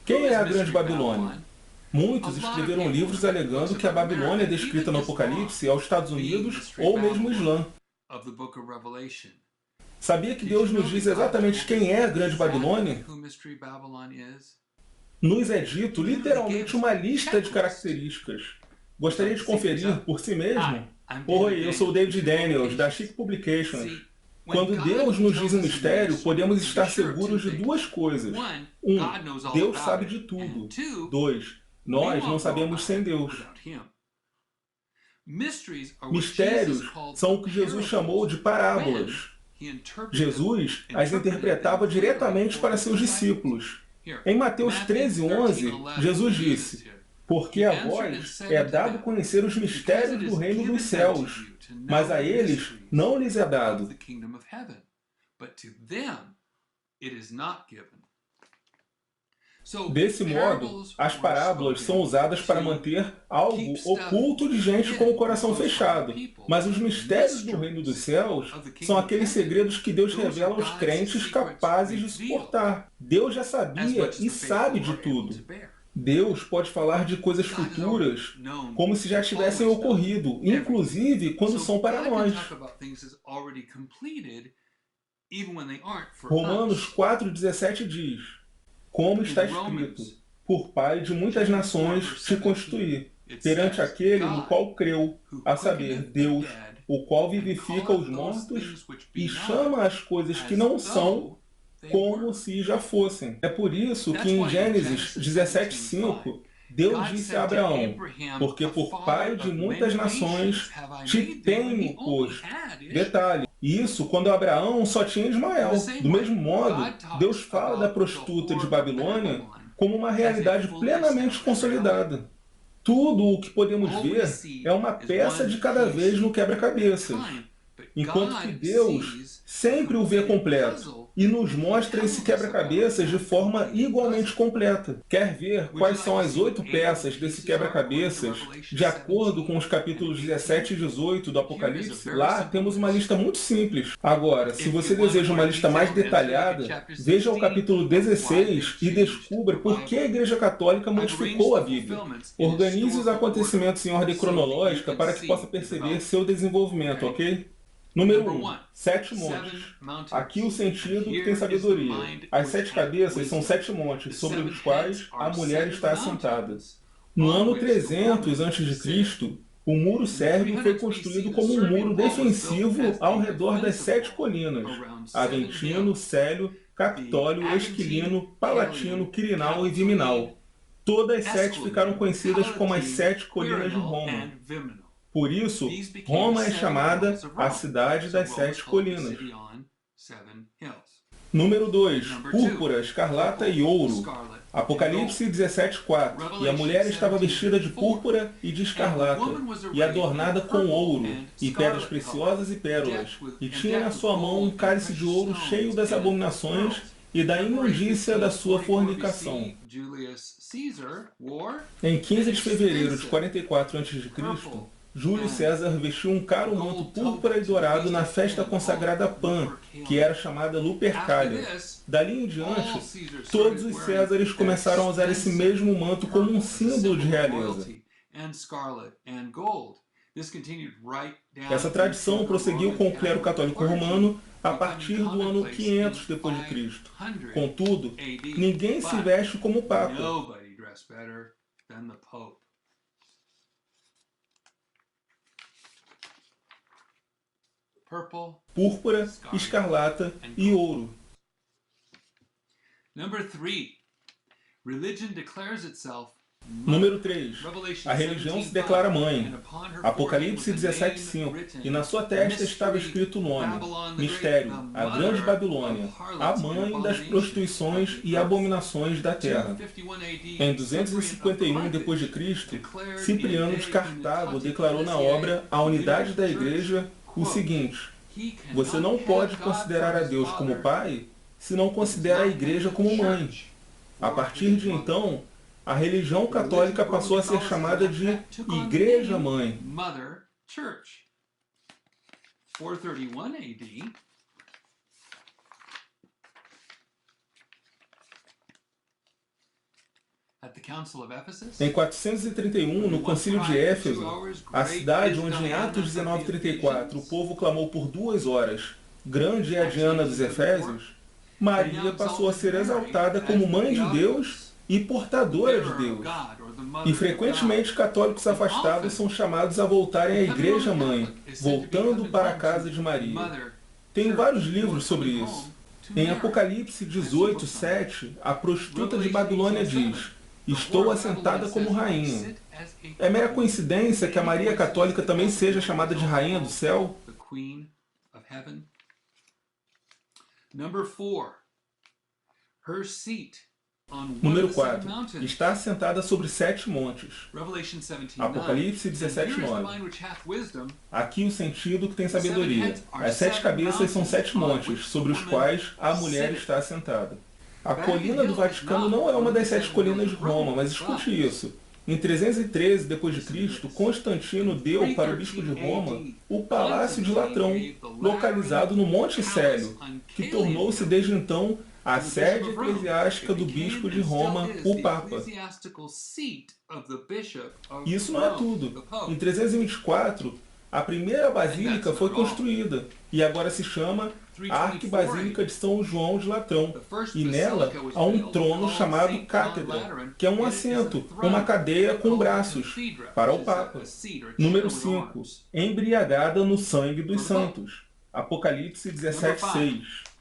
Quem é a Grande Babilônia? Muitos escreveram livros alegando que a Babilônia descrita no Apocalipse é os Estados Unidos ou mesmo o Islã. Sabia que Deus nos diz exatamente quem é a Grande Babilônia? Nos é dito literalmente uma lista de características. Gostaria de conferir por si mesmo? Oi, eu sou o David Daniels, da Chic Publications. Quando Deus nos diz um mistério, podemos estar seguros de duas coisas. Deus sabe de tudo. 2. Nós não sabemos sem Deus. Mistérios são o que Jesus chamou de parábolas. Jesus as interpretava diretamente para seus discípulos. Em Mateus 13:11, Jesus disse: porque a vós é dado conhecer os mistérios do reino dos céus, mas a eles não lhes é dado. Desse modo, as parábolas são usadas para manter algo oculto de gente com o coração fechado. Mas os mistérios do reino dos céus são aqueles segredos que Deus revela aos crentes capazes de suportar. Deus já sabia e sabe de tudo. Deus pode falar de coisas futuras como se já tivessem ocorrido, inclusive quando são para nós. Romanos 4,17 diz: como está escrito, por Pai de muitas nações te constituí, perante aquele no qual creu, a saber, Deus, o qual vivifica os mortos e chama as coisas que não são como se já fossem. É por isso que em Gênesis 17:5, Deus disse a Abraão: porque por pai de muitas nações te tenho posto. Detalhe, isso quando Abraão só tinha Ismael. Do mesmo modo, Deus fala da prostituta de Babilônia como uma realidade plenamente consolidada. Tudo o que podemos ver é uma peça de cada vez no quebra-cabeças, enquanto que Deus sempre o vê completo e nos mostra esse quebra-cabeças de forma igualmente completa. Quer ver quais são as 8 peças desse quebra-cabeças de acordo com os capítulos 17 e 18 do Apocalipse? Lá temos uma lista muito simples. Agora, se você deseja uma lista mais detalhada, veja o capítulo 16 e descubra por que a Igreja Católica modificou a Bíblia. Organize os acontecimentos em ordem cronológica para que possa perceber seu desenvolvimento, ok? Número 1. 7 montes. Aqui o sentido que tem sabedoria. As 7 cabeças são 7 montes, sobre os quais a mulher está assentada. No ano 300 a.C., o muro sérvio foi construído como um muro defensivo ao redor das 7 colinas: Aventino, Célio, Capitólio, Esquilino, Palatino, Quirinal e Viminal. Todas 7 ficaram conhecidas como as 7 colinas de Roma. Por isso, Roma é chamada a cidade das 7 colinas. Número 2. Púrpura, escarlata e ouro. Apocalipse 17:4. E a mulher estava vestida de púrpura e de escarlata, e adornada com ouro, e pedras preciosas e pérolas, e tinha na sua mão um cálice de ouro cheio das abominações e da imundícia da sua fornicação. Em 15 de fevereiro de 44 a.C., Júlio César vestiu um caro manto púrpura e dourado na festa consagrada a Pan, que era chamada Lupercalia. Dali em diante, todos os Césares começaram a usar esse mesmo manto como um símbolo de realeza. Essa tradição prosseguiu com o clero católico romano a partir do ano 500 depois de Cristo. Contudo, ninguém se veste como o Papa. Púrpura, escarlata e ouro. Número 3. A religião se declara mãe. Apocalipse 17:5. E na sua testa estava escrito o nome: Mistério, a Grande Babilônia, a mãe das prostituições e abominações da terra. Em 251 d.C., Cipriano de Cartago declarou na obra A Unidade da Igreja o seguinte: você não pode considerar a Deus como pai se não considera a Igreja como mãe. A partir de então, a religião católica passou a ser chamada de Igreja Mãe. 431 AD. Em 431, no Concílio de Éfeso, a cidade onde em Atos 19:34 o povo clamou por 2 horas, grande é a Diana dos Efésios, Maria passou a ser exaltada como Mãe de Deus e portadora de Deus. E frequentemente católicos afastados são chamados a voltarem à Igreja Mãe, voltando para a casa de Maria. Tem vários livros sobre isso. Em Apocalipse 18:7, a prostituta de Babilônia diz: "Estou assentada como rainha." É mera coincidência que a Maria Católica também seja chamada de Rainha do Céu? Número 4. Está assentada sobre 7 montes. Apocalipse 17:9. Aqui o sentido que tem sabedoria. As 7 cabeças são 7 montes, sobre os quais a mulher está assentada. A colina do Vaticano não é uma das 7 colinas de Roma, mas escute isso. Em 313 d.C., Constantino deu para o bispo de Roma o Palácio de Latrão, localizado no Monte Célio, que tornou-se desde então a sede eclesiástica do bispo de Roma, o Papa. Isso não é tudo. Em 324, a primeira basílica foi construída e agora se chama Arquibasílica de São João de Latrão. E nela há um trono chamado cátedra, que é um assento, uma cadeia com braços, para o Papa. Número 5. Embriagada no sangue dos santos. Apocalipse 17:6.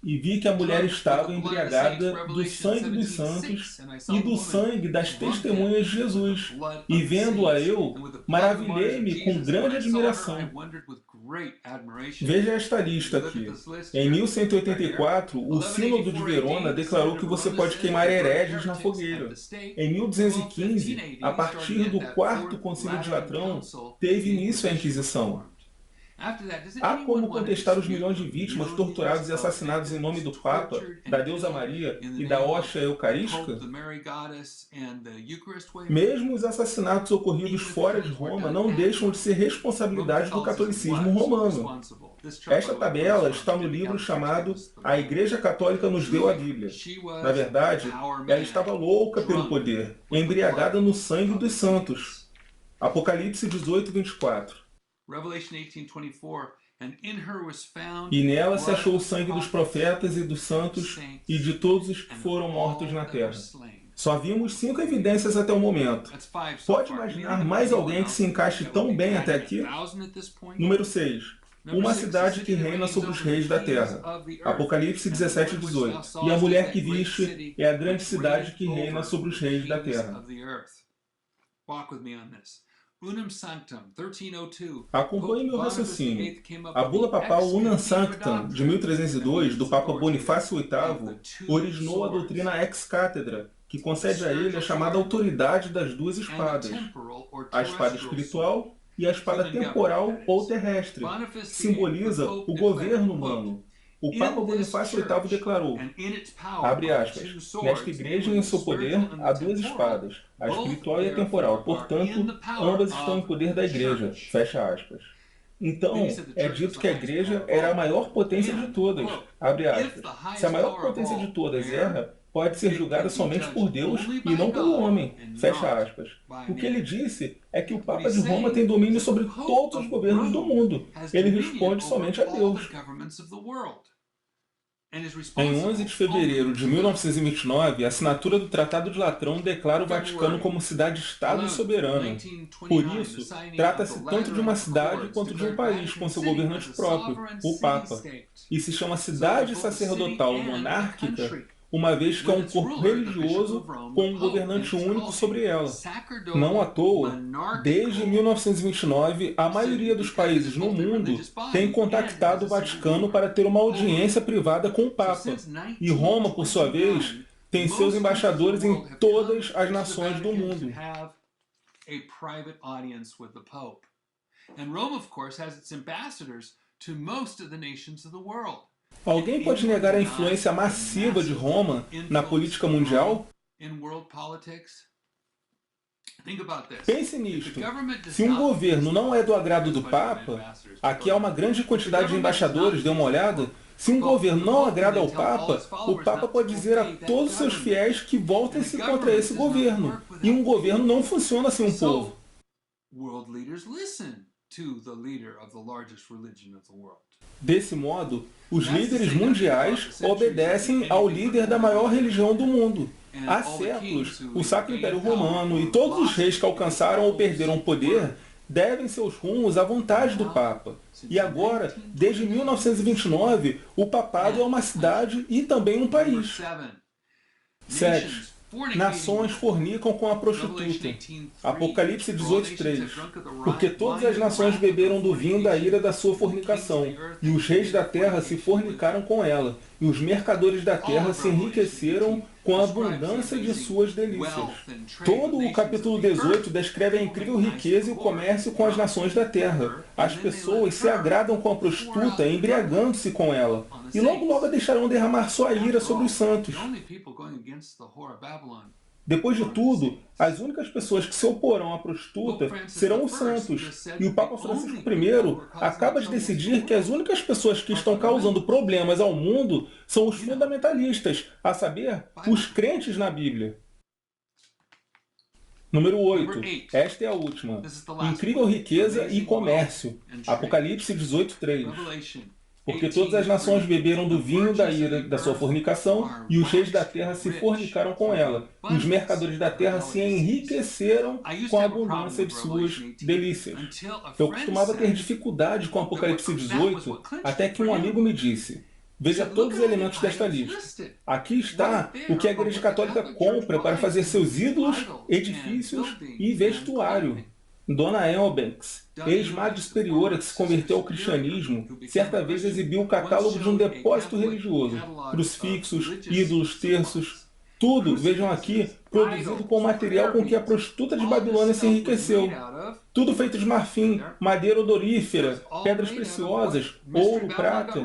E vi que a mulher estava embriagada do sangue dos santos e do sangue das testemunhas de Jesus. E vendo-a eu, maravilhei-me com grande admiração. Veja esta lista aqui. Em 1184, o Sínodo de Verona declarou que você pode queimar hereges na fogueira. Em 1215, a partir do 4º Concílio de Latrão, teve início a Inquisição. Há como contestar os milhões de vítimas torturadas e assassinadas em nome do Papa, da deusa Maria e da hóstia eucarística? Mesmo os assassinatos ocorridos fora de Roma não deixam de ser responsabilidade do catolicismo romano. Esta tabela está no livro chamado A Igreja Católica nos deu a Bíblia. Na verdade, ela estava louca pelo poder, embriagada no sangue dos santos. Apocalipse 18:24. E nela se achou o sangue dos profetas e dos santos e de todos os que foram mortos na terra. Só vimos 5 evidências até o momento. Pode imaginar mais alguém que se encaixe tão bem até aqui? Número 6. Uma cidade que reina sobre os reis da terra. Apocalipse 17:18. E a mulher que viste é a grande cidade que reina sobre os reis da terra. Acompanhe meu raciocínio. A bula papal Unam Sanctam, de 1302, do Papa Bonifácio VIII, originou a doutrina ex-cátedra, que concede a ele a chamada autoridade das 2 espadas, a espada espiritual e a espada temporal ou terrestre, que simboliza o governo humano. O Papa Bonifácio VIII declarou, abre aspas, nesta igreja e em seu poder há 2 espadas, a espiritual e a temporal, portanto, ambas estão em poder da igreja, fecha aspas. Então, é dito que a igreja era a maior potência de todas, abre aspas. Se a maior potência de todas erra, pode ser julgada somente por Deus e não pelo homem, fecha aspas. O que ele disse é que o Papa de Roma tem domínio sobre todos os governos do mundo. Ele responde somente a Deus. Em 11 de fevereiro de 1929, a assinatura do Tratado de Latrão declara o Vaticano como cidade-estado soberana. Por isso, trata-se tanto de uma cidade quanto de um país com seu governante próprio, o Papa. E se chama cidade sacerdotal monárquica, uma vez que é um corpo religioso com um governante único sobre ela. Não à toa, desde 1929, a maioria dos países no mundo tem contactado o Vaticano para ter uma audiência privada com o Papa. E Roma, por sua vez, tem seus embaixadores em todas as nações do mundo. Alguém pode negar a influência massiva de Roma na política mundial? Pense nisto. Se um governo não é do agrado do Papa, aqui há uma grande quantidade de embaixadores, dê uma olhada. Se um governo não agrada ao Papa, o Papa pode dizer a todos os seus fiéis que voltem-se contra esse governo. E um governo não funciona sem um povo. Desse modo, os líderes mundiais obedecem ao líder da maior religião do mundo. Há séculos, o Sacro Império Romano e todos os reis que alcançaram ou perderam o poder devem seus rumos à vontade do Papa. E agora, desde 1929, o papado é uma cidade e também um país. 7. Nações fornicam com a prostituta. Apocalipse 18:3. Porque todas as nações beberam do vinho da ira da sua fornicação, e os reis da terra se fornicaram com ela, e os mercadores da terra se enriqueceram com a abundância de suas delícias. Todo o capítulo 18 descreve a incrível riqueza e o comércio com as nações da terra. As pessoas se agradam com a prostituta, embriagando-se com ela, e logo logo a deixarão derramar sua ira sobre os santos. Depois de tudo, as únicas pessoas que se oporão à prostituta serão os santos. E o Papa Francisco I acaba de decidir que as únicas pessoas que estão causando problemas ao mundo são os fundamentalistas, a saber, os crentes na Bíblia. Número 8. Esta é a última. Incrível riqueza e comércio. Apocalipse 18:3. Porque todas as nações beberam do vinho da ira da sua fornicação, e os reis da terra se fornicaram com ela, e os mercadores da terra se enriqueceram com a abundância de suas delícias. Eu costumava ter dificuldade com Apocalipse 18, até que um amigo me disse: veja todos os elementos desta lista. Aqui está o que a Igreja Católica compra para fazer seus ídolos, edifícios e vestuário. Dona Elbanks, ex-madre superiora que se converteu ao cristianismo, certa vez exibiu o catálogo de um depósito religioso. Crucifixos, ídolos, terços, tudo, vejam aqui, produzido com o material com que a prostituta de Babilônia se enriqueceu. Tudo feito de marfim, madeira odorífera, pedras preciosas, ouro, prata.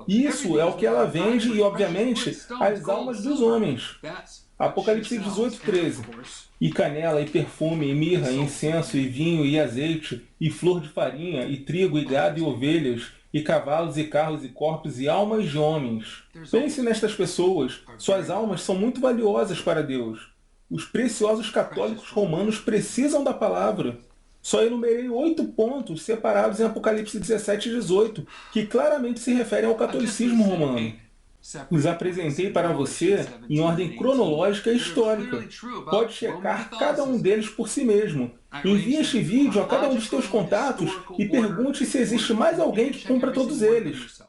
Isso é o que ela vende e, obviamente, as almas dos homens. Apocalipse 18:13. E canela, e perfume, e mirra, e incenso, e vinho, e azeite, e flor de farinha, e trigo, e gado, e ovelhas, e cavalos, e carros, e corpos, e almas de homens. Pense nestas pessoas. Suas almas são muito valiosas para Deus. Os preciosos católicos romanos precisam da palavra. Só enumerei 8 pontos separados em Apocalipse 17 e 18, que claramente se referem ao catolicismo romano. Os apresentei para você em ordem cronológica e histórica. Pode checar cada um deles por si mesmo. Envie este vídeo a cada um dos seus contatos e pergunte se existe mais alguém que cumpra todos eles.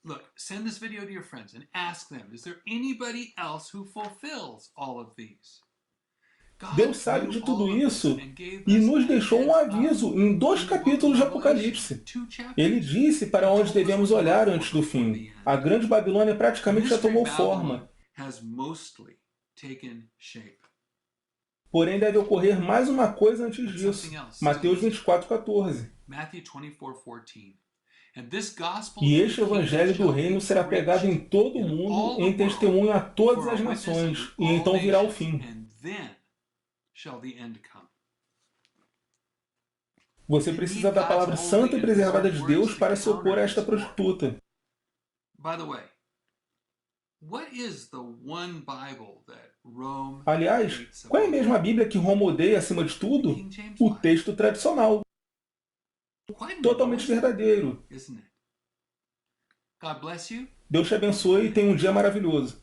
Look, send this video to your friends and ask them, is there anybody else who fulfills all of these? Deus sabe de tudo isso e nos deixou um aviso em 2 capítulos de Apocalipse. Ele disse para onde devemos olhar antes do fim. A grande Babilônia praticamente já tomou forma. Porém, deve ocorrer mais uma coisa antes disso. Mateus 24:14. E este evangelho do reino será pregado em todo o mundo em testemunho a todas as nações, e então virá o fim. Você precisa da palavra santa e preservada de Deus para se opor a esta prostituta. Aliás, qual é mesmo a Bíblia que Roma odeia acima de tudo? O texto tradicional. Totalmente verdadeiro. Deus te abençoe e tenha um dia maravilhoso.